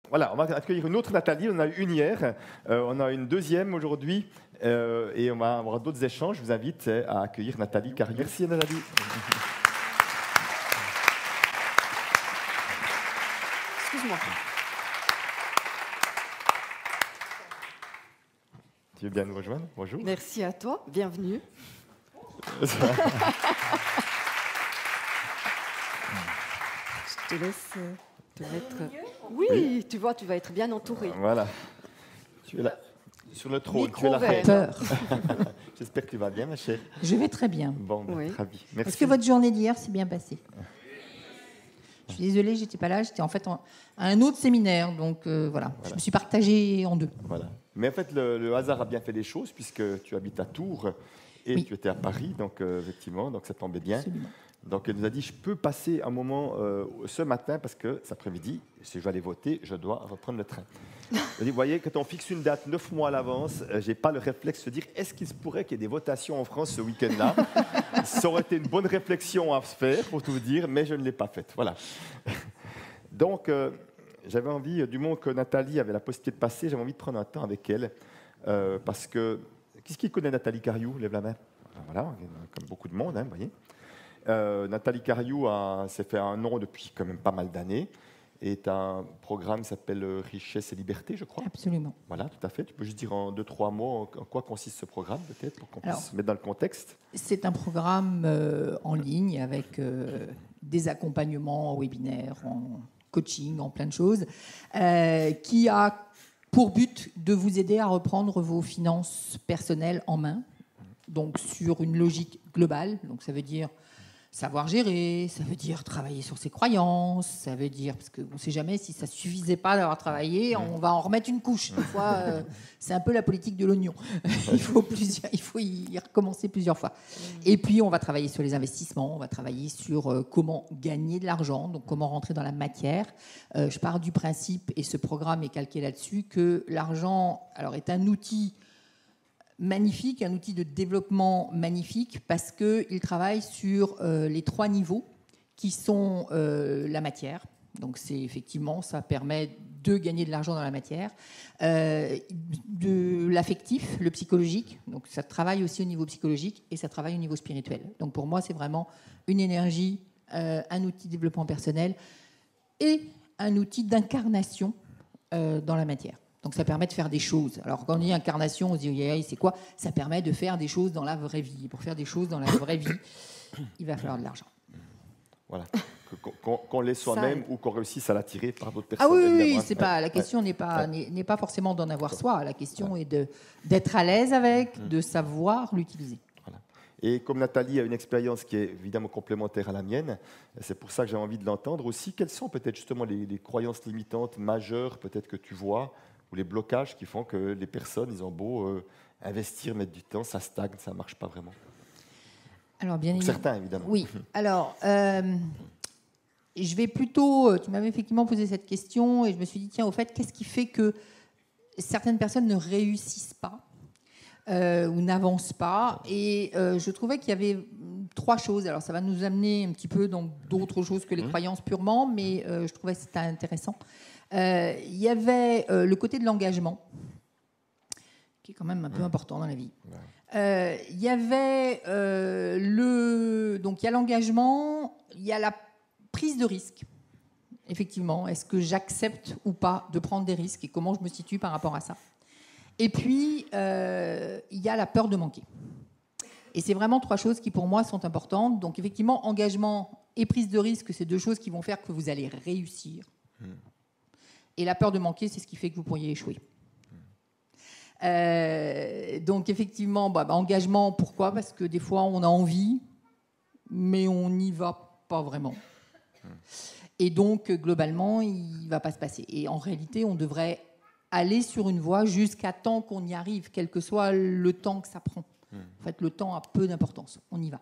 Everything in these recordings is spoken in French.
voilà, on va accueillir une autre Nathalie. On en a eu une hier, on a une deuxième aujourd'hui, et on va avoir d'autres échanges. Je vous invite à accueillir Nathalie Cariou. Merci Nathalie. Excuse-moi. Tu veux bien nous rejoindre? Bonjour. Merci à toi, bienvenue. Je te laisse te mettre... Oui, tu vois, tu vas être bien entourée. Voilà. Tu es là, sur le trône. Tu es Micro la reine. vert. J'espère que tu vas bien, ma chère. Je vais très bien. Bon, Oui. ravi. Merci. Est-ce que votre journée d'hier s'est bien passée? Je suis désolée, j'étais pas là. J'étais en fait à un autre séminaire, donc voilà. Je me suis partagée en deux. Voilà. Mais en fait, le hasard a bien fait les choses, puisque tu habites à Tours et Oui. tu étais à Paris, donc effectivement, donc ça tombait bien. Absolument. Donc elle nous a dit, je peux passer un moment ce matin, parce que cet après-midi, si je vais aller voter, je dois reprendre le train. Elle dit, vous voyez, quand on fixe une date 9 mois à l'avance, j'ai pas le réflexe de se dire, est-ce qu'il se pourrait qu'il y ait des votations en France ce week-end-là? Ça aurait été une bonne réflexion à se faire, pour tout vous dire, mais je ne l'ai pas faite. Voilà. Donc, j'avais envie, du moment que Nathalie avait la possibilité de passer, j'avais envie de prendre un temps avec elle, parce que... Qui connaît Nathalie Cariou? Lève la main. Voilà, comme beaucoup de monde, hein, vous voyez. Nathalie Cariou s'est fait un nom depuis quand même pas mal d'années, et est un programme qui s'appelle Richesse et Liberté, je crois. Absolument. Voilà, tout à fait. Tu peux juste dire en 2-3 mots en quoi consiste ce programme, peut-être, pour qu'on puisse se mettre dans le contexte. C'est un programme en ligne avec des accompagnements en webinaire, en coaching, en plein de choses, qui a pour but de vous aider à reprendre vos finances personnelles en main, donc sur une logique globale. Donc ça veut dire savoir gérer, ça veut dire travailler sur ses croyances, ça veut dire, parce qu'on ne sait jamais si ça ne suffisait pas d'avoir travaillé, on va en remettre une couche. Des fois, c'est un peu la politique de l'oignon. il faut y recommencer plusieurs fois. Et puis, on va travailler sur les investissements, on va travailler sur comment gagner de l'argent, donc comment rentrer dans la matière. Je pars du principe, et ce programme est calqué là-dessus, que l'argent est un outil magnifique, un outil de développement magnifique, parce qu'il travaille sur les 3 niveaux qui sont la matière. Donc c'est effectivement, ça permet de gagner de l'argent dans la matière, de l'affectif, le psychologique. Donc ça travaille aussi au niveau psychologique et ça travaille au niveau spirituel. Donc pour moi, c'est vraiment une énergie, un outil de développement personnel et un outil d'incarnation dans la matière. Donc ça permet de faire des choses. Alors quand on dit incarnation, on se dit c'est quoi? Ça permet de faire des choses dans la vraie vie. Et pour faire des choses dans la vraie vie, il va falloir de l'argent. Voilà. Qu'on l'ait soi-même ou qu'on réussisse à l'attirer par d'autres personnes. Ah oui, c'est pas, la question n'est pas forcément d'en avoir soi. La question est d'être à l'aise avec, de savoir l'utiliser. Voilà. Et comme Nathalie a une expérience qui est évidemment complémentaire à la mienne, c'est pour ça que j'ai envie de l'entendre aussi. Quelles sont peut-être justement les croyances limitantes majeures peut-être que tu vois, ou les blocages qui font que les personnes, ils ont beau investir, mettre du temps, ça stagne, ça ne marche pas vraiment? Alors, bien évidemment. Certains, évidemment. Oui. Alors, je vais plutôt... Tu m'avais effectivement posé cette question et je me suis dit, tiens, au fait, qu'est-ce qui fait que certaines personnes ne réussissent pas ou n'avancent pas? Et je trouvais qu'il y avait 3 choses. Alors, ça va nous amener un petit peu dans d'autres choses que les croyances purement, mais je trouvais que c'était intéressant. Il y avait le côté de l'engagement, qui est quand même un peu important dans la vie. Il y avait donc il y a l'engagement, il y a la prise de risque. Effectivement, est-ce que j'accepte ou pas de prendre des risques et comment je me situe par rapport à ça? Et puis, il y a la peur de manquer. Et c'est vraiment 3 choses qui, pour moi, sont importantes. Donc, effectivement, engagement et prise de risque, c'est 2 choses qui vont faire que vous allez réussir. Et la peur de manquer, c'est ce qui fait que vous pourriez échouer. Donc, effectivement, engagement, pourquoi? Parce que des fois, on a envie, mais on n'y va pas vraiment. Et donc, globalement, il ne va pas se passer. Et en réalité, on devrait aller sur une voie jusqu'à temps qu'on y arrive, quel que soit le temps que ça prend. En fait, le temps a peu d'importance. On y va.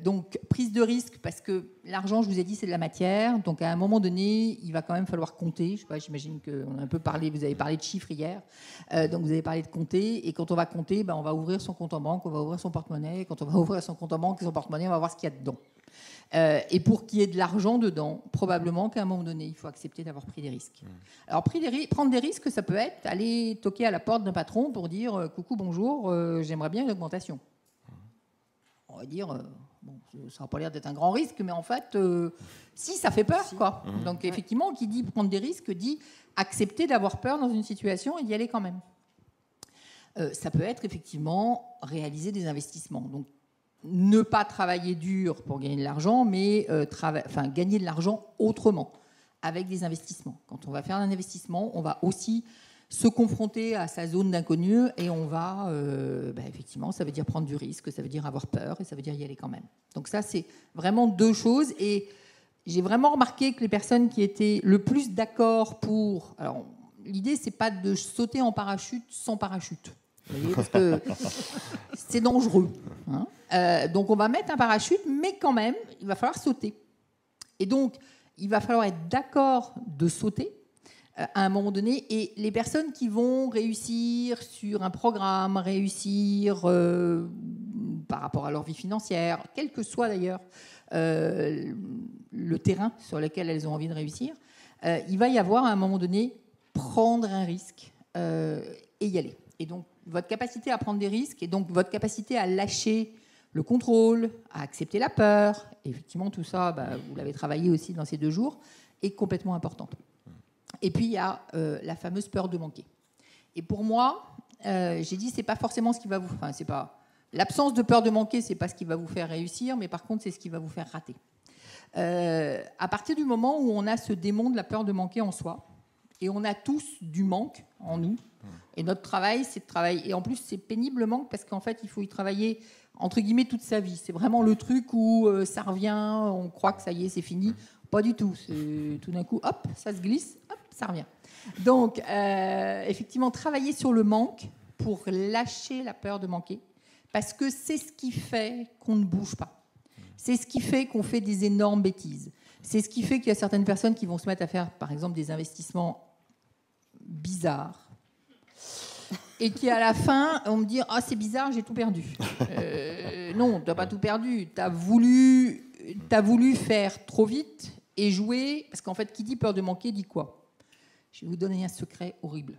Donc, prise de risque, parce que l'argent, je vous ai dit, c'est de la matière. Donc, à un moment donné, il va quand même falloir compter. Je sais pas, j'imagine qu'on a un peu parlé, vous avez parlé de chiffres hier. Donc, vous avez parlé de compter. Et quand on va compter, on va ouvrir son compte en banque, on va ouvrir son porte-monnaie. Quand on va ouvrir son compte en banque et son porte-monnaie, on va voir ce qu'il y a dedans. Et pour qu'il y ait de l'argent dedans, probablement qu'à un moment donné, il faut accepter d'avoir pris des risques. Alors, prendre des risques, ça peut être aller toquer à la porte d'un patron pour dire « Coucou, bonjour, j'aimerais bien une augmentation ». On va dire, bon, ça n'a pas l'air d'être un grand risque, mais en fait, si, ça fait peur, quoi. Donc, effectivement, qui dit prendre des risques, dit accepter d'avoir peur dans une situation et d'y aller quand même. Ça peut être, effectivement, réaliser des investissements. Donc, ne pas travailler dur pour gagner de l'argent, mais gagner de l'argent autrement, avec des investissements. Quand on va faire un investissement, on va aussi se confronter à sa zone d'inconnu et on va, effectivement, ça veut dire prendre du risque, ça veut dire avoir peur et ça veut dire y aller quand même. Donc ça, c'est vraiment deux choses. Et j'ai vraiment remarqué que les personnes qui étaient le plus d'accord pour... Alors, l'idée, c'est pas de sauter en parachute sans parachute. Vous voyez, parce que c'est dangereux. Hein. Donc, on va mettre un parachute, mais quand même, il va falloir sauter. Et donc, il va falloir être d'accord de sauter à un moment donné. Et les personnes qui vont réussir sur un programme, réussir par rapport à leur vie financière, quel que soit d'ailleurs le terrain sur lequel elles ont envie de réussir, il va y avoir à un moment donné prendre un risque et y aller. Et donc, votre capacité à prendre des risques et donc votre capacité à lâcher le contrôle, à accepter la peur, et effectivement tout ça, vous l'avez travaillé aussi dans ces 2 jours, est complètement importante. Et puis il y a la fameuse peur de manquer. Et pour moi, j'ai dit c'est pas forcément ce qui va vous, c'est pas l'absence de peur de manquer, c'est pas ce qui va vous faire réussir, mais par contre c'est ce qui va vous faire rater. À partir du moment où on a ce démon de la peur de manquer en soi, et on a tous du manque en nous. Et notre travail, c'est de travailler. Et en plus, c'est pénible le manque parce qu'en fait, il faut y travailler, entre guillemets, toute sa vie. C'est vraiment le truc où ça revient, on croit que ça y est, c'est fini. Pas du tout. Tout d'un coup, hop, ça se glisse, hop, ça revient. Donc, effectivement, travailler sur le manque pour lâcher la peur de manquer. Parce que c'est ce qui fait qu'on ne bouge pas. C'est ce qui fait qu'on fait des énormes bêtises. C'est ce qui fait qu'il y a certaines personnes qui vont se mettre à faire, par exemple, des investissements bizarres. Et qui, à la fin, vont me dire « Ah, c'est bizarre, j'ai tout perdu. » Non, tu n'as pas tout perdu. Tu as voulu faire trop vite et jouer. Parce qu'en fait, qui dit peur de manquer, dit quoi ? Je vais vous donner un secret horrible.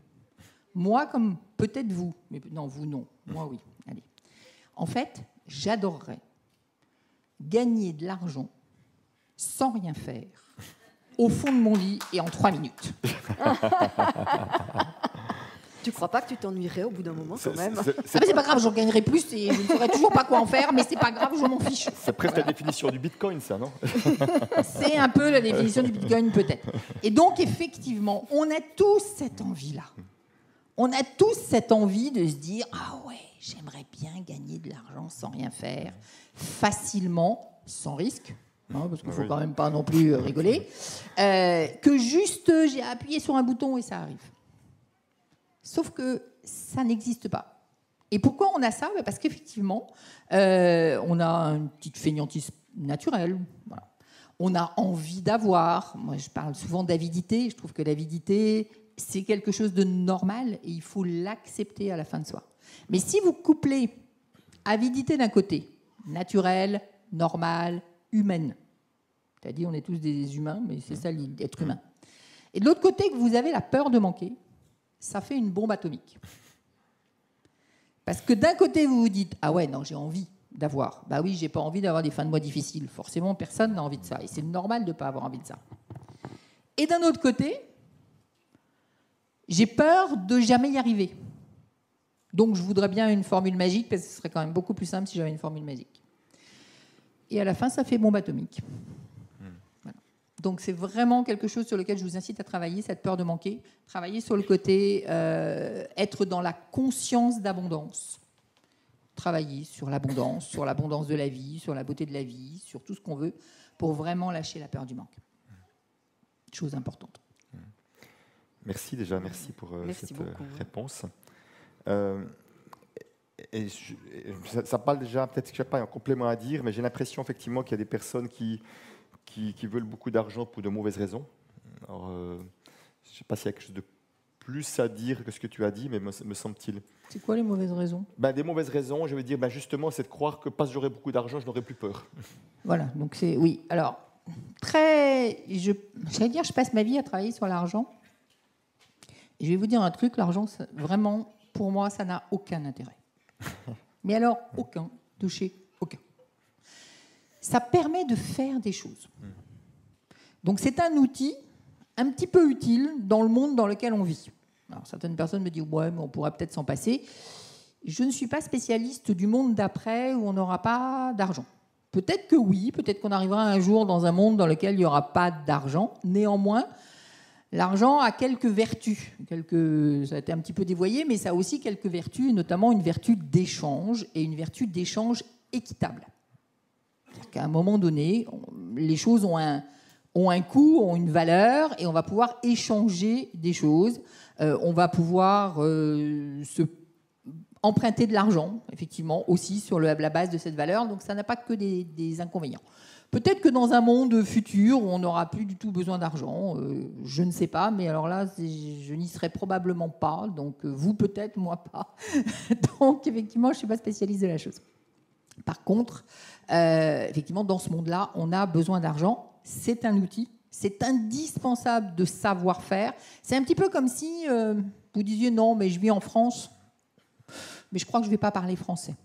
Moi, comme peut-être vous, mais non, vous, non. Moi, oui. Allez. En fait, j'adorerais gagner de l'argent sans rien faire, au fond de mon lit et en 3 minutes. Tu crois pas que tu t'ennuierais au bout d'un moment quand même? C'est pas grave, j'en gagnerai plus et je ne saurais toujours pas quoi en faire, mais c'est pas grave, je m'en fiche. C'est presque la définition du Bitcoin, ça, non? C'est un peu la définition du Bitcoin, peut-être. Et donc, effectivement, on a tous cette envie-là. On a tous cette envie de se dire « Ah ouais, j'aimerais bien gagner de l'argent sans rien faire, facilement, sans risque. » Parce qu'il ne faut quand même pas non plus rigoler, que juste j'ai appuyé sur un bouton et ça arrive. Sauf que ça n'existe pas. Et pourquoi on a ça? Parce qu'effectivement, on a une petite fainéantise naturelle. Voilà. On a envie d'avoir. Moi, je parle souvent d'avidité. Je trouve que l'avidité, c'est quelque chose de normal et il faut l'accepter à la fin de soi. Mais si vous couplez avidité d'un côté, naturelle, normale, humaine. C'est-à-dire, on est tous des humains, mais c'est ça l'être humain. Et de l'autre côté, que vous avez la peur de manquer, ça fait une bombe atomique. Parce que d'un côté, vous vous dites « Ah ouais, non, j'ai envie d'avoir. Bah oui, j'ai pas envie d'avoir des fins de mois difficiles. Forcément, personne n'a envie de ça. Et c'est normal de ne pas avoir envie de ça. Et d'un autre côté, j'ai peur de jamais y arriver. Donc, je voudrais bien une formule magique, parce que ce serait quand même beaucoup plus simple si j'avais une formule magique. Et à la fin, ça fait bombe atomique. Voilà. Donc, c'est vraiment quelque chose sur lequel je vous incite à travailler, cette peur de manquer. Travailler sur le côté, être dans la conscience d'abondance. Travailler sur l'abondance de la vie, sur la beauté de la vie, sur tout ce qu'on veut, pour vraiment lâcher la peur du manque. Chose importante. Merci déjà, merci pour cette réponse. Ça parle déjà, peut-être que je n'ai pas un complément à dire, mais j'ai l'impression effectivement qu'il y a des personnes qui veulent beaucoup d'argent pour de mauvaises raisons. Alors, je ne sais pas s'il y a quelque chose de plus à dire que ce que tu as dit, mais me semble-t-il. C'est quoi les mauvaises raisons? Des mauvaises raisons, je veux dire, justement, c'est de croire que parce que j'aurais beaucoup d'argent, je n'aurais plus peur. Voilà, donc c'est... Oui, alors, j'allais dire, je passe ma vie à travailler sur l'argent. Et je vais vous dire un truc, l'argent, vraiment, pour moi, ça n'a aucun intérêt. Mais alors, aucun, touché, aucun. Ça permet de faire des choses. Donc c'est un outil un petit peu utile dans le monde dans lequel on vit. Alors, certaines personnes me disent « ouais, mais on pourrait peut-être s'en passer ». Je ne suis pas spécialiste du monde d'après où on n'aura pas d'argent. Peut-être que oui, peut-être qu'on arrivera un jour dans un monde dans lequel il n'y aura pas d'argent. Néanmoins, l'argent a quelques vertus. Ça a été un petit peu dévoyé, mais ça a aussi quelques vertus, notamment une vertu d'échange et une vertu d'échange équitable. C'est-à-dire qu'à un moment donné, les choses ont un coût, ont une valeur, et on va pouvoir échanger des choses. On va pouvoir emprunter de l'argent, effectivement, aussi sur la base de cette valeur. Donc ça n'a pas que des inconvénients. Peut-être que dans un monde futur, on n'aura plus du tout besoin d'argent. Je ne sais pas, mais alors là, je n'y serai probablement pas. Donc vous peut-être, moi pas. Donc effectivement, je ne suis pas spécialiste de la chose. Par contre, effectivement, dans ce monde-là, on a besoin d'argent. C'est un outil. C'est indispensable de savoir-faire. C'est un petit peu comme si vous disiez non, mais je vis en France, mais je crois que je ne vais pas parler français.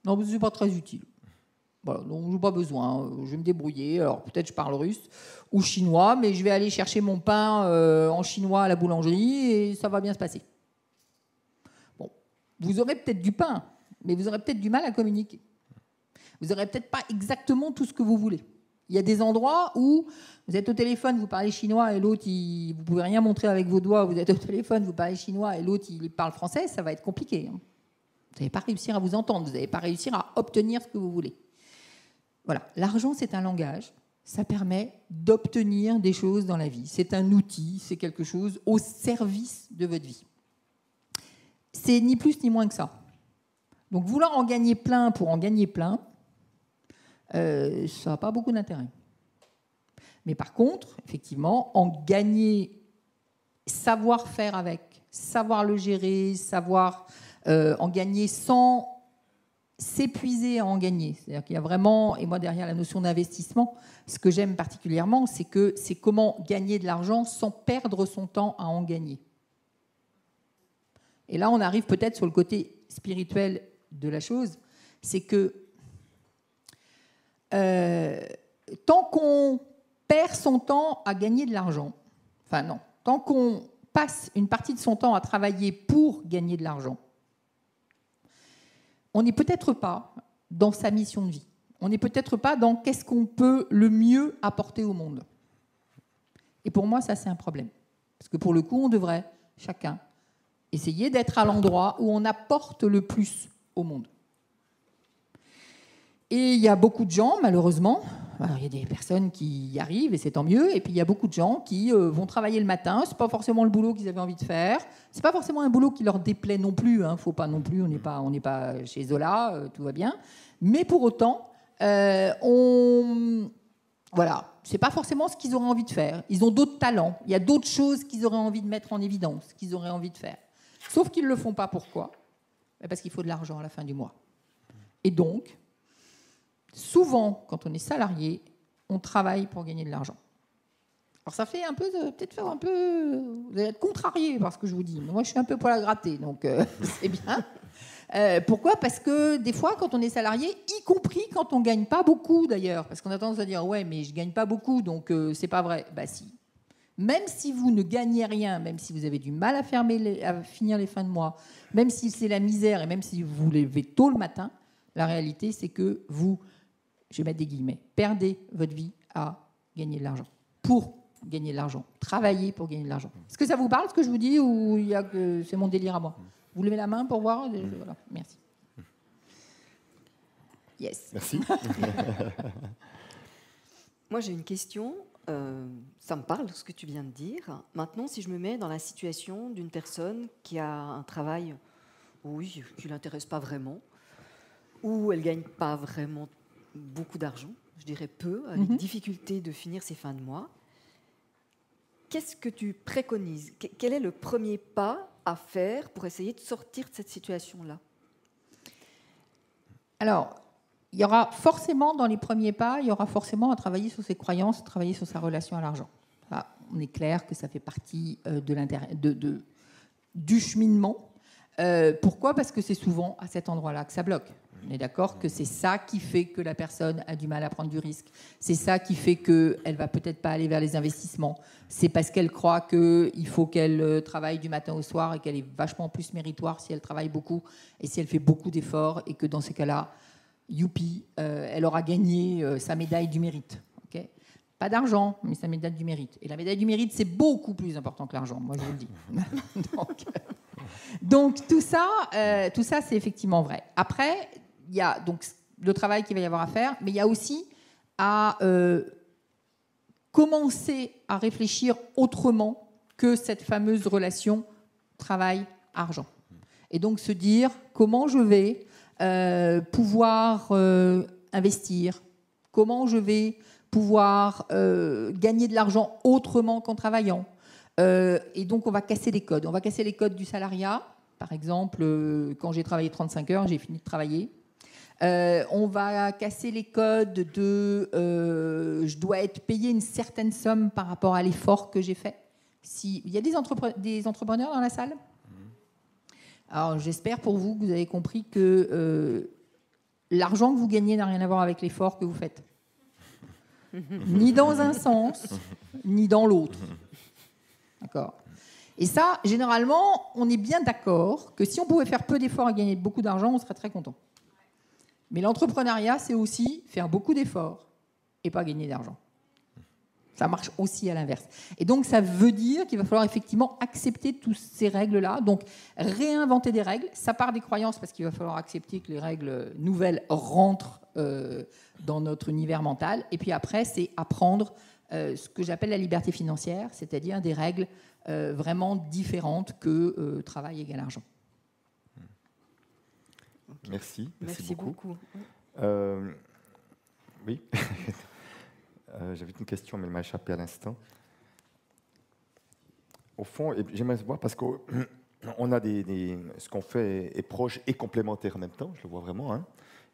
Non, ce n'est pas très utile. Voilà, donc je n'ai pas besoin. Je vais me débrouiller. Alors peut-être je parle russe ou chinois, mais je vais aller chercher mon pain en chinois à la boulangerie et ça va bien se passer. Bon, vous aurez peut-être du pain, mais vous aurez peut-être du mal à communiquer. Vous n'aurez peut-être pas exactement tout ce que vous voulez. Il y a des endroits où vous êtes au téléphone, vous parlez chinois et l'autre, vous ne pouvez rien montrer avec vos doigts, vous êtes au téléphone, vous parlez chinois et l'autre, il parle français, ça va être compliqué. Vous n'allez pas réussir à vous entendre, vous n'allez pas réussir à obtenir ce que vous voulez. Voilà, l'argent, c'est un langage, ça permet d'obtenir des choses dans la vie. C'est un outil, c'est quelque chose au service de votre vie. C'est ni plus ni moins que ça. Donc vouloir en gagner plein pour en gagner plein, ça n'a pas beaucoup d'intérêt. Mais par contre, effectivement, en gagner, savoir faire avec, savoir le gérer, savoir en gagner sans s'épuiser à en gagner. C'est-à-dire qu'il y a vraiment, et moi derrière la notion d'investissement, ce que j'aime particulièrement, c'est que c'est comment gagner de l'argent sans perdre son temps à en gagner. Et là, on arrive peut-être sur le côté spirituel de la chose, c'est que tant qu'on perd son temps à gagner de l'argent, enfin non, tant qu'on passe une partie de son temps à travailler pour gagner de l'argent, on n'est peut-être pas dans sa mission de vie. On n'est peut-être pas dans qu'est-ce qu'on peut le mieux apporter au monde. Et pour moi, ça, c'est un problème. Parce que pour le coup, on devrait, chacun, essayer d'être à l'endroit où on apporte le plus au monde. Et il y a beaucoup de gens, malheureusement, alors il y a des personnes qui y arrivent et c'est tant mieux, et puis il y a beaucoup de gens qui vont travailler le matin, c'est pas forcément le boulot qu'ils avaient envie de faire, c'est pas forcément un boulot qui leur déplaît non plus, faut pas non plus, on n'est pas chez Zola, tout va bien, mais pour autant, voilà, c'est pas forcément ce qu'ils auraient envie de faire, ils ont d'autres talents, il y a d'autres choses qu'ils auraient envie de mettre en évidence, qu'ils auraient envie de faire, sauf qu'ils le font pas, pourquoi ? Parce qu'il faut de l'argent à la fin du mois. Et donc, souvent, quand on est salarié, on travaille pour gagner de l'argent. Alors ça fait un peu, peut-être faire un peu, vous allez être contrarié par ce que je vous dis. Mais moi, je suis un peu poil à gratter, donc c'est bien. Pourquoi ? Parce que des fois, quand on est salarié, y compris quand on ne gagne pas beaucoup d'ailleurs, parce qu'on a tendance à dire ouais, mais je ne gagne pas beaucoup, donc c'est pas vrai. Bah si. Même si vous ne gagnez rien, même si vous avez du mal à finir les fins de mois, même si c'est la misère et même si vous vous levez tôt le matin, la réalité, c'est que vous, je vais mettre des guillemets, perdez votre vie à gagner de l'argent. Pour gagner de l'argent. Travailler pour gagner de l'argent. Est-ce que ça vous parle, ce que je vous dis, ou c'est mon délire à moi ? Vous levez la main pour voir ? Voilà, merci. Yes. Merci. Moi, j'ai une question. Ça me parle, ce que tu viens de dire. Maintenant, si je me mets dans la situation d'une personne qui a un travail, oui, qui ne l'intéresse pas vraiment, où elle ne gagne pas vraiment beaucoup d'argent, je dirais peu, avec difficulté de finir ses fins de mois. qu'est-ce que tu préconises? Quel est le premier pas à faire pour essayer de sortir de cette situation-là? Alors, il y aura forcément, dans les premiers pas, il y aura forcément à travailler sur ses croyances, travailler sur sa relation à l'argent. Ça, on est clair que ça fait partie du cheminement. Pourquoi? Parce que c'est souvent à cet endroit-là que ça bloque. On est d'accord que c'est ça qui fait que la personne a du mal à prendre du risque. C'est ça qui fait qu'elle ne va peut-être pas aller vers les investissements. C'est parce qu'elle croit qu'il faut qu'elle travaille du matin au soir et qu'elle est vachement plus méritoire si elle travaille beaucoup et si elle fait beaucoup d'efforts et que dans ces cas-là, youpi, elle aura gagné sa médaille du mérite. Okay, pas d'argent, mais sa médaille du mérite. Et la médaille du mérite, c'est beaucoup plus important que l'argent, moi je vous le dis. Donc tout ça c'est effectivement vrai. Après, il y a donc le travail qu'il va y avoir à faire, mais il y a aussi à commencer à réfléchir autrement que cette fameuse relation travail-argent. Et donc se dire comment je vais pouvoir investir, comment je vais pouvoir gagner de l'argent autrement qu'en travaillant. Et donc on va casser les codes. On va casser les codes du salariat. Par exemple, quand j'ai travaillé 35 heures, j'ai fini de travailler. On va casser les codes de je dois être payé une certaine somme par rapport à l'effort que j'ai fait. Il y a des entrepreneurs dans la salle? Alors j'espère pour vous que vous avez compris que l'argent que vous gagnez n'a rien à voir avec l'effort que vous faites. Ni dans un sens, ni dans l'autre. D'accord? Et ça, généralement, on est bien d'accord que si on pouvait faire peu d'efforts et gagner beaucoup d'argent, on serait très content. Mais l'entrepreneuriat, c'est aussi faire beaucoup d'efforts et pas gagner d'argent. Ça marche aussi à l'inverse. Et donc, ça veut dire qu'il va falloir effectivement accepter toutes ces règles-là. Donc, réinventer des règles. Ça part des croyances parce qu'il va falloir accepter que les règles nouvelles rentrent dans notre univers mental. Et puis après, c'est apprendre ce que j'appelle la liberté financière, c'est-à-dire des règles vraiment différentes que travail égale argent. Merci beaucoup. Oui. J'avais une question, mais elle m'a échappé à l'instant. Au fond, j'aimerais voir, parce qu'on a ce qu'on fait est proche et complémentaire en même temps, je le vois vraiment. Hein,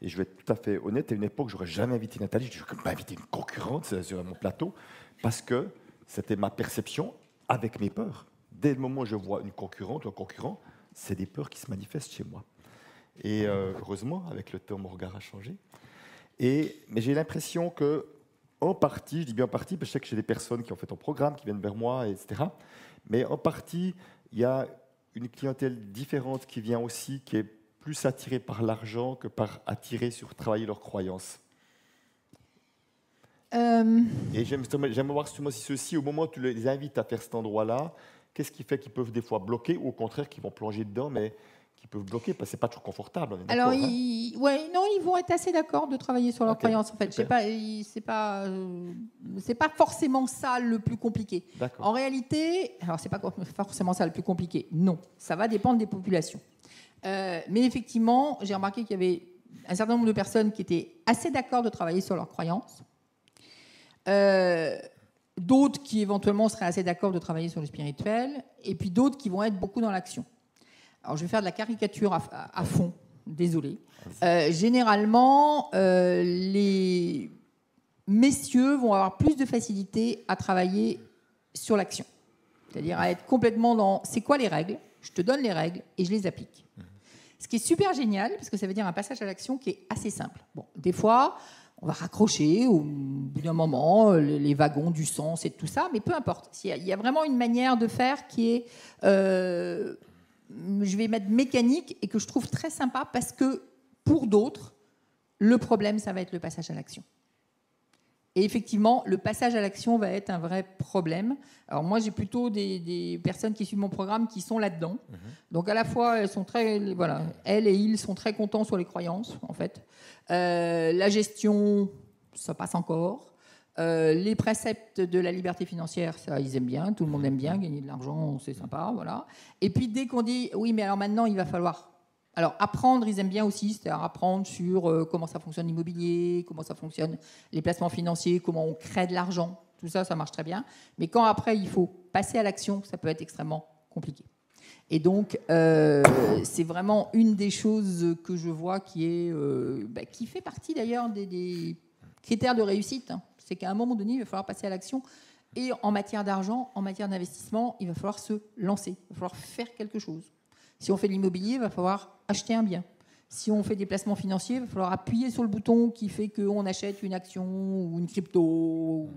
et je vais être tout à fait honnête, à une époque, j'aurais jamais invité Nathalie, je n'aurais pas invité une concurrente sur mon plateau, parce que c'était ma perception avec mes peurs. Dès le moment où je vois une concurrente ou un concurrent, c'est des peurs qui se manifestent chez moi. Et heureusement, avec le temps, mon regard a changé. Mais j'ai l'impression que, en partie, je dis bien en partie, parce que je sais que j'ai des personnes qui ont fait ton programme, qui viennent vers moi, etc. Mais en partie, il y a une clientèle différente qui vient aussi, qui est plus attirée par l'argent que par attirée sur travailler leurs croyances. Et j'aime voir si ceux-ci, au moment où tu les invites à faire cet endroit-là, qu'est-ce qui fait qu'ils peuvent des fois bloquer, ou au contraire qu'ils vont plonger dedans, mais qui peuvent bloquer, parce que ce n'est pas toujours confortable. Alors, ils vont être assez d'accord de travailler sur leurs croyances. En fait, c'est pas forcément ça le plus compliqué. En réalité, alors c'est pas forcément ça le plus compliqué. Non, ça va dépendre des populations. Mais effectivement, j'ai remarqué qu'il y avait un certain nombre de personnes qui étaient assez d'accord de travailler sur leurs croyances. D'autres qui éventuellement seraient assez d'accord de travailler sur le spirituel, et puis d'autres qui vont être beaucoup dans l'action. Alors, je vais faire de la caricature à fond, désolé. Généralement, les messieurs vont avoir plus de facilité à travailler sur l'action. C'est-à-dire à être complètement dans c'est quoi les règles, je te donne les règles et je les applique. Ce qui est super génial, parce que ça veut dire un passage à l'action qui est assez simple. Bon, des fois, on va raccrocher au bout d'un moment les wagons du sens et tout ça, mais peu importe. Il y a vraiment une manière de faire qui est... je vais mettre mécanique et que je trouve très sympa parce que pour d'autres, le problème, ça va être le passage à l'action. Et effectivement, le passage à l'action va être un vrai problème. Alors moi, j'ai plutôt des personnes qui suivent mon programme qui sont là-dedans. Donc à la fois, elles et ils sont très contents sur les croyances, en fait. La gestion, ça passe encore. Les préceptes de la liberté financière, ça, ils aiment bien, tout le monde aime bien, gagner de l'argent, c'est sympa, voilà. Et puis dès qu'on dit, oui, mais alors maintenant, il va falloir... Alors apprendre, ils aiment bien aussi, c'est-à-dire apprendre sur comment ça fonctionne l'immobilier, comment ça fonctionne les placements financiers, comment on crée de l'argent. tout ça, ça marche très bien. Mais quand après, il faut passer à l'action, ça peut être extrêmement compliqué. Et donc, c'est vraiment une des choses que je vois qui fait partie d'ailleurs des critères de réussite. Hein. C'est qu'à un moment donné, il va falloir passer à l'action. Et en matière d'argent, en matière d'investissement, il va falloir se lancer. Il va falloir faire quelque chose. Si on fait de l'immobilier, il va falloir acheter un bien. Si on fait des placements financiers, il va falloir appuyer sur le bouton qui fait qu'on achète une action ou une crypto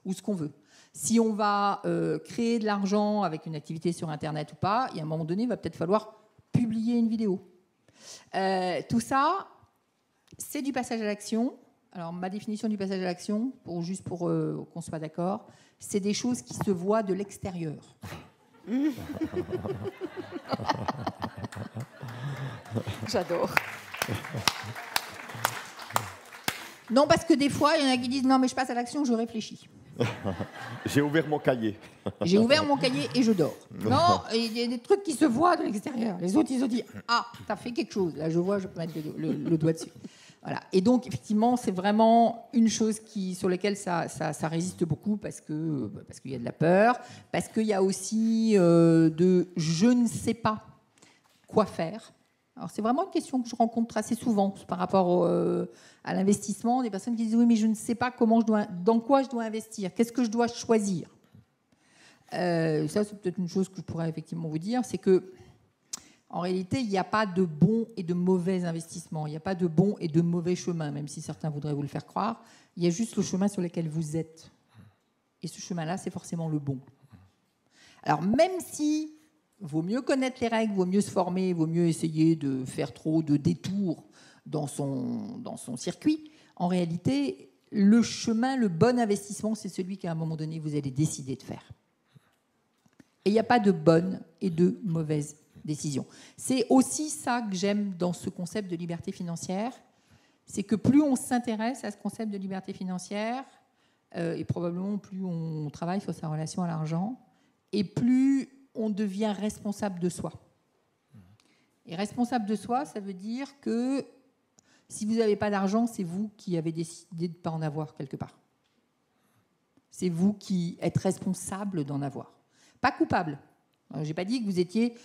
ou ce qu'on veut. Si on va créer de l'argent avec une activité sur Internet ou pas, et à un moment donné, il va peut-être falloir publier une vidéo. Tout ça, c'est du passage à l'action. Alors, ma définition du passage à l'action, juste pour qu'on soit d'accord, c'est des choses qui se voient de l'extérieur. J'adore. Non, parce que des fois, il y en a qui disent « Non, mais je passe à l'action, je réfléchis. » J'ai ouvert mon cahier. J'ai ouvert mon cahier et je dors. Non, il y a des trucs qui se voient de l'extérieur. Les autres, ils ont dit « Ah, t'as fait quelque chose. » Là, je vois, je peux mettre le doigt dessus. Voilà. Et donc, effectivement, c'est vraiment une chose sur laquelle ça résiste beaucoup parce qu'il y a de la peur, parce qu'il y a aussi de « je ne sais pas quoi faire ». Alors, c'est vraiment une question que je rencontre assez souvent par rapport à l'investissement. Des personnes qui disent « Oui, mais je ne sais pas dans quoi je dois investir. Qu'est-ce que je dois choisir ?» Ça, c'est peut-être une chose que je pourrais effectivement vous dire, c'est que en réalité, il n'y a pas de bon et de mauvais investissements. Il n'y a pas de bon et de mauvais chemin, même si certains voudraient vous le faire croire. Il y a juste le chemin sur lequel vous êtes. Et ce chemin-là, c'est forcément le bon. Alors, même si vaut mieux connaître les règles, vaut mieux se former, vaut mieux essayer de faire trop de détours dans son circuit, en réalité, le chemin, le bon investissement, c'est celui qu'à un moment donné, vous allez décider de faire. Et il n'y a pas de bonne et de mauvaise décision. C'est aussi ça que j'aime dans ce concept de liberté financière, c'est que plus on s'intéresse à ce concept de liberté financière, et probablement plus on travaille sur sa relation à l'argent, et plus on devient responsable de soi. Et responsable de soi, ça veut dire que si vous n'avez pas d'argent, c'est vous qui avez décidé de ne pas en avoir quelque part. C'est vous qui êtes responsable d'en avoir. Pas coupable. Je n'ai pas dit que vous étiez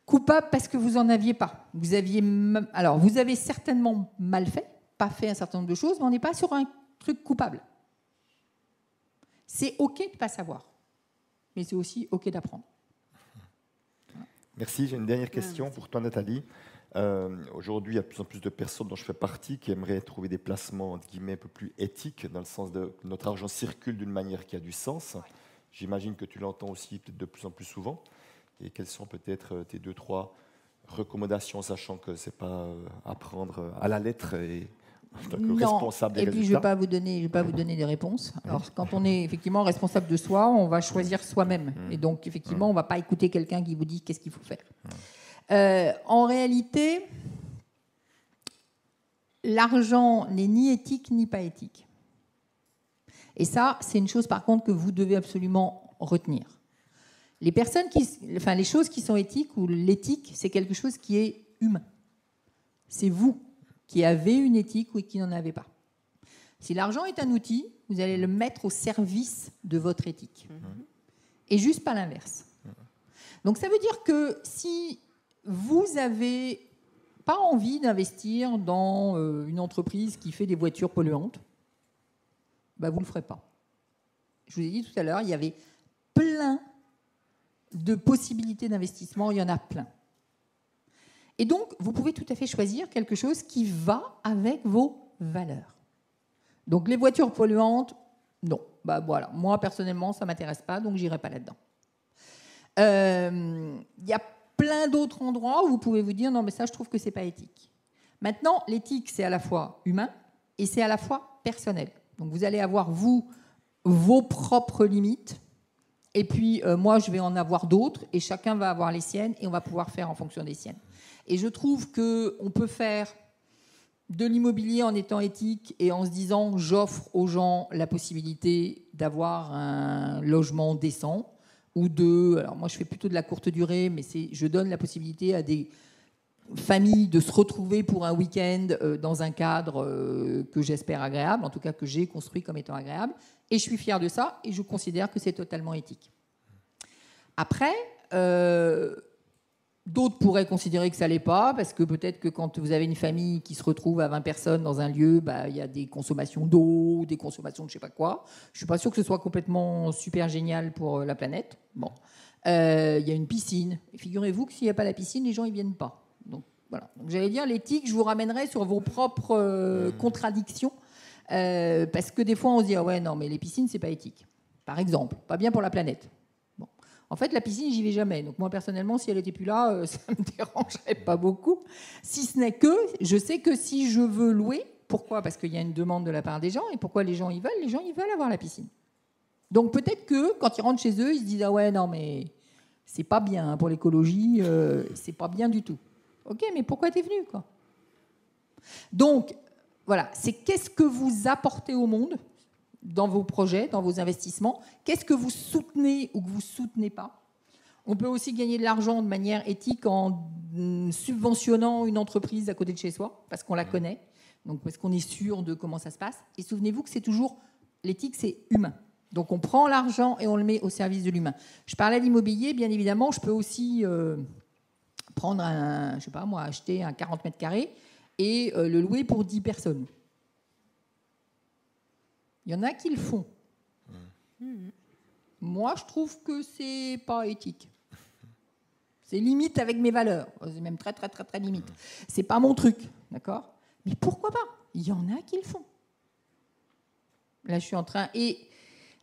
coupable parce que vous n'en aviez pas. Vous avez certainement mal fait, pas fait un certain nombre de choses, mais on n'est pas sur un truc coupable. C'est OK de ne pas savoir, mais c'est aussi OK d'apprendre. Merci. J'ai une dernière question pour toi, Nathalie. Aujourd'hui, il y a de plus en plus de personnes dont je fais partie qui aimeraient trouver des placements entre guillemets un peu plus éthiques, dans le sens de notre argent circule d'une manière qui a du sens. J'imagine que tu l'entends aussi peut-être de plus en plus souvent. Et quelles sont peut-être tes 2-3 recommandations, sachant que ce n'est pas à prendre à la lettre et en tant que responsable des résultats. Et puis je ne vais pas vous donner des réponses. Alors, quand on est effectivement responsable de soi, on va choisir soi-même. Et donc, effectivement, on ne va pas écouter quelqu'un qui vous dit qu'est-ce qu'il faut faire. En réalité, l'argent n'est ni éthique ni pas éthique. Et ça, c'est une chose, par contre, que vous devez absolument retenir. Les choses qui sont éthiques ou l'éthique, c'est quelque chose qui est humain. C'est vous qui avez une éthique ou qui n'en avez pas. Si l'argent est un outil, vous allez le mettre au service de votre éthique. Et juste pas l'inverse. Donc ça veut dire que si vous n'avez pas envie d'investir dans une entreprise qui fait des voitures polluantes, vous ne le ferez pas. Je vous ai dit tout à l'heure, il y avait plein de possibilités d'investissement, il y en a plein. Et donc, vous pouvez tout à fait choisir quelque chose qui va avec vos valeurs. Donc, les voitures polluantes, non. Voilà. Moi, personnellement, ça ne m'intéresse pas, donc je n'irai pas là-dedans. Il y a plein d'autres endroits où vous pouvez vous dire, non, mais ça, je trouve que ce n'est pas éthique. Maintenant, l'éthique, c'est à la fois humain et c'est à la fois personnel. Donc, vous allez avoir, vous, vos propres limites. Et puis, moi, je vais en avoir d'autres, et chacun va avoir les siennes, et on va pouvoir faire en fonction des siennes. Et je trouve qu'on peut faire de l'immobilier en étant éthique et en se disant, j'offre aux gens la possibilité d'avoir un logement décent, alors moi, je fais plutôt de la courte durée, mais je donne la possibilité à des familles de se retrouver pour un week-end dans un cadre que j'espère agréable, en tout cas que j'ai construit comme étant agréable. et je suis fière de ça, et je considère que c'est totalement éthique. Après, d'autres pourraient considérer que ça ne l'est pas, parce que peut-être que quand vous avez une famille qui se retrouve à 20 personnes dans un lieu, il y a des consommations d'eau, des consommations de je ne sais pas quoi. Je ne suis pas sûre que ce soit complètement super génial pour la planète. Bon. Il y a une piscine. Et figurez-vous que s'il n'y a pas la piscine, les gens ne viennent pas. Donc, voilà. Donc, j'allais dire, l'éthique, je vous ramènerai sur vos propres contradictions, parce que des fois, on se dit, ah ouais, non, mais les piscines, ce n'est pas éthique. Par exemple, pas bien pour la planète. En fait, la piscine, j'y vais jamais. Donc moi, personnellement, si elle n'était plus là, ça ne me dérangerait pas beaucoup. Si ce n'est que, je sais que si je veux louer, pourquoi ? Parce qu'il y a une demande de la part des gens. Et pourquoi les gens y veulent ? Les gens, ils veulent avoir la piscine. Donc peut-être que, quand ils rentrent chez eux, ils se disent « Ah ouais, non, mais c'est pas bien pour l'écologie, c'est pas bien du tout. » Ok, mais pourquoi t'es venu, quoi ? Donc, voilà, c'est qu'est-ce que vous apportez au monde dans vos projets, dans vos investissements, qu'est-ce que vous soutenez ou que vous ne soutenez pas. On peut aussi gagner de l'argent de manière éthique en subventionnant une entreprise à côté de chez soi, parce qu'on la connaît, donc parce qu'on est sûr de comment ça se passe. Et souvenez-vous que c'est toujours, l'éthique, c'est humain. Donc on prend l'argent et on le met au service de l'humain. Je parlais d'immobilier, bien évidemment, je peux aussi prendre je sais pas moi, acheter un 40 mètres carrés et le louer pour 10 personnes. Il y en a qui le font. Moi, je trouve que c'est pas éthique. C'est limite avec mes valeurs. C'est même très, très, très, très limite. C'est pas mon truc, d'accord ? Mais pourquoi pas ? Il y en a qui le font. Là, je suis en train...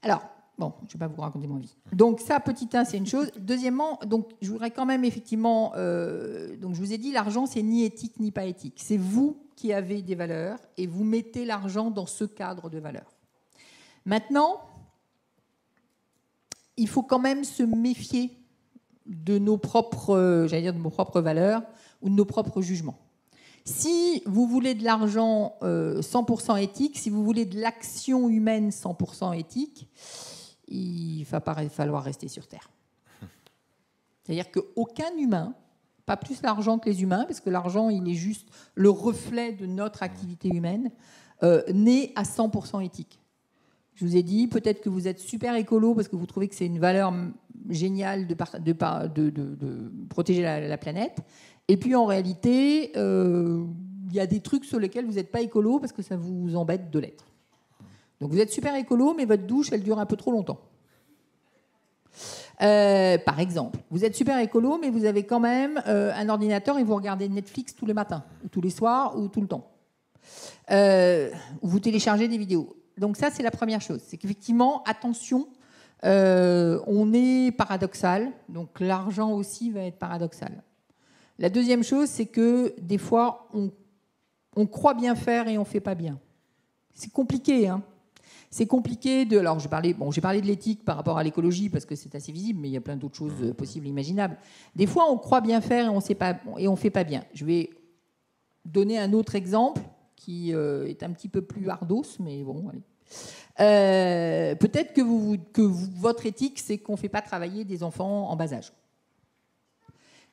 Alors, bon, je ne vais pas vous raconter mon vie. Donc ça, petit 1, c'est une chose. Deuxièmement, donc, je voudrais quand même effectivement... donc je vous ai dit, l'argent, c'est ni éthique ni pas éthique. C'est vous qui avez des valeurs et vous mettez l'argent dans ce cadre de valeurs. Maintenant, il faut quand même se méfier de nos propres, de nos propres valeurs ou de nos propres jugements. Si vous voulez de l'argent 100% éthique, si vous voulez de l'action humaine 100% éthique, il va falloir rester sur Terre. C'est-à-dire qu'aucun humain, pas plus l'argent que les humains, parce que l'argent, il est juste le reflet de notre activité humaine, n'est à 100% éthique. Je vous ai dit, peut-être que vous êtes super écolo parce que vous trouvez que c'est une valeur géniale de protéger la planète. Et puis, en réalité, il y a des trucs sur lesquels vous n'êtes pas écolo parce que ça vous embête de l'être. Donc, vous êtes super écolo, mais votre douche, elle dure un peu trop longtemps. Par exemple, vous êtes super écolo, mais vous avez quand même un ordinateur et vous regardez Netflix tous les matins, ou tous les soirs, ou tout le temps. Ou vous téléchargez des vidéos. Donc ça, c'est la première chose. C'est qu'effectivement, attention, on est paradoxal. Donc l'argent aussi va être paradoxal. La deuxième chose, c'est que des fois, on croit bien faire et on ne fait pas bien. C'est compliqué, hein. C'est compliqué de... Alors, j'ai parlé de l'éthique par rapport à l'écologie parce que c'est assez visible, mais il y a plein d'autres choses possibles et imaginables. Des fois, on croit bien faire et on ne fait pas bien. Je vais donner un autre exemple qui est un petit peu plus ardos, mais bon, allez. Peut-être que votre éthique, c'est qu'on ne fait pas travailler des enfants en bas âge.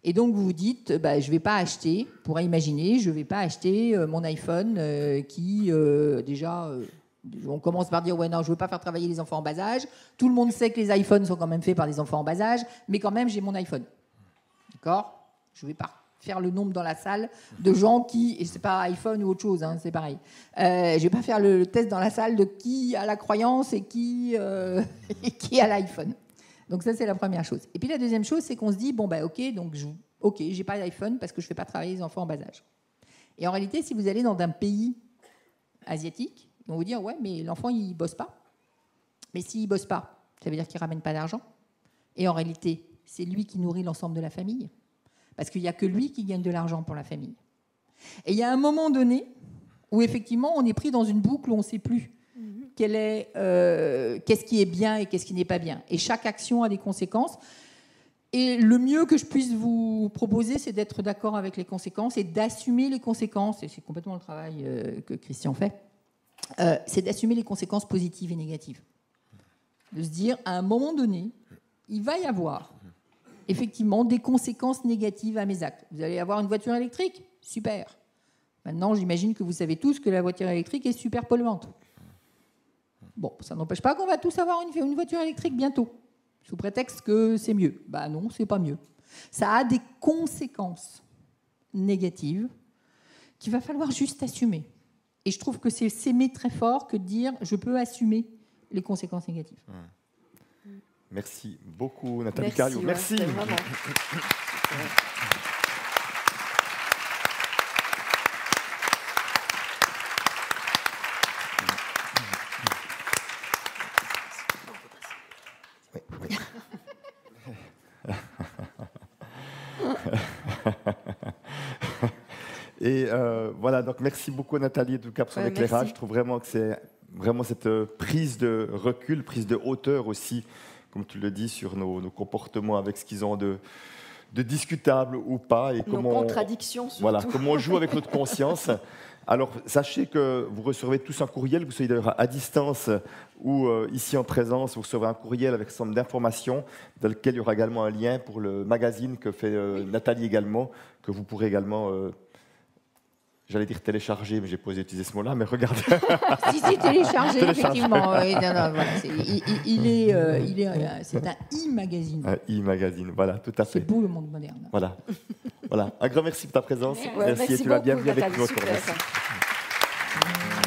Et donc, vous vous dites, je ne vais pas acheter, pour imaginer, je ne vais pas acheter mon iPhone qui, déjà... on commence par dire, ouais, non, je ne veux pas faire travailler les enfants en bas âge. Tout le monde sait que les iPhones sont quand même faits par des enfants en bas âge, mais quand même, j'ai mon iPhone. D'accord ? Je ne vais pas faire le nombre dans la salle de gens qui, et c'est pas iPhone ou autre chose, hein, c'est pareil. Je ne vais pas faire le test dans la salle de qui a la croyance et qui a l'iPhone. Donc ça, c'est la première chose. Et puis la deuxième chose, c'est qu'on se dit, ok, j'ai pas d'iPhone parce que je ne fais pas travailler les enfants en bas âge. Et en réalité, si vous allez dans un pays asiatique, on va vous dire, ouais, mais l'enfant, il ne bosse pas. Mais s'il ne bosse pas, ça veut dire qu'il ne ramène pas d'argent. Et en réalité, c'est lui qui nourrit l'ensemble de la famille. Parce qu'il n'y a que lui qui gagne de l'argent pour la famille. Et il y a un moment donné où, effectivement, on est pris dans une boucle où on ne sait plus qu'est-ce qui est bien et qu'est-ce qui n'est pas bien. Et chaque action a des conséquences. Et le mieux que je puisse vous proposer, c'est d'être d'accord avec les conséquences et d'assumer les conséquences. Et c'est complètement le travail que Christian fait. C'est d'assumer les conséquences positives et négatives. De se dire, à un moment donné, il va y avoir effectivement des conséquences négatives à mes actes. Vous allez avoir une voiture électrique ? Super. Maintenant, j'imagine que vous savez tous que la voiture électrique est super polluante. Bon, ça n'empêche pas qu'on va tous avoir une voiture électrique bientôt, sous prétexte que c'est mieux. Ben non, c'est pas mieux. Ça a des conséquences négatives qu'il va falloir juste assumer. Et je trouve que c'est s'aimer très fort que de dire je peux assumer les conséquences négatives. Merci beaucoup, Nathalie Merci, Cariou. ouais, Merci. c'était vraiment- Oui, oui. Et voilà, donc merci beaucoup Nathalie en tout cas pour son éclairage. Merci. Je trouve vraiment que c'est vraiment cette prise de recul, prise de hauteur aussi, comme tu le dis, sur nos comportements avec ce qu'ils ont de discutable ou pas. Et Nos comment contradictions surtout. voilà, comment on joue avec notre conscience. Alors, sachez que vous recevrez tous un courriel, que vous soyez d'ailleurs à distance ou ici en présence, vous recevrez un courriel avec un certain nombre d'informations dans lequel il y aura également un lien pour le magazine que fait Nathalie également, que vous pourrez également, j'allais dire télécharger, mais j'ai pas osé utiliser ce mot-là, mais regardez. Si, téléchargé, effectivement. Oui, non, voilà, c'est un e-magazine. Un e-magazine, voilà, tout à C'est fait. beau le monde moderne. Voilà. Voilà. Un grand merci pour ta présence. Ouais, merci et tu vas beaucoup, bienvenue avec Nathalie, nous encore. super. Merci.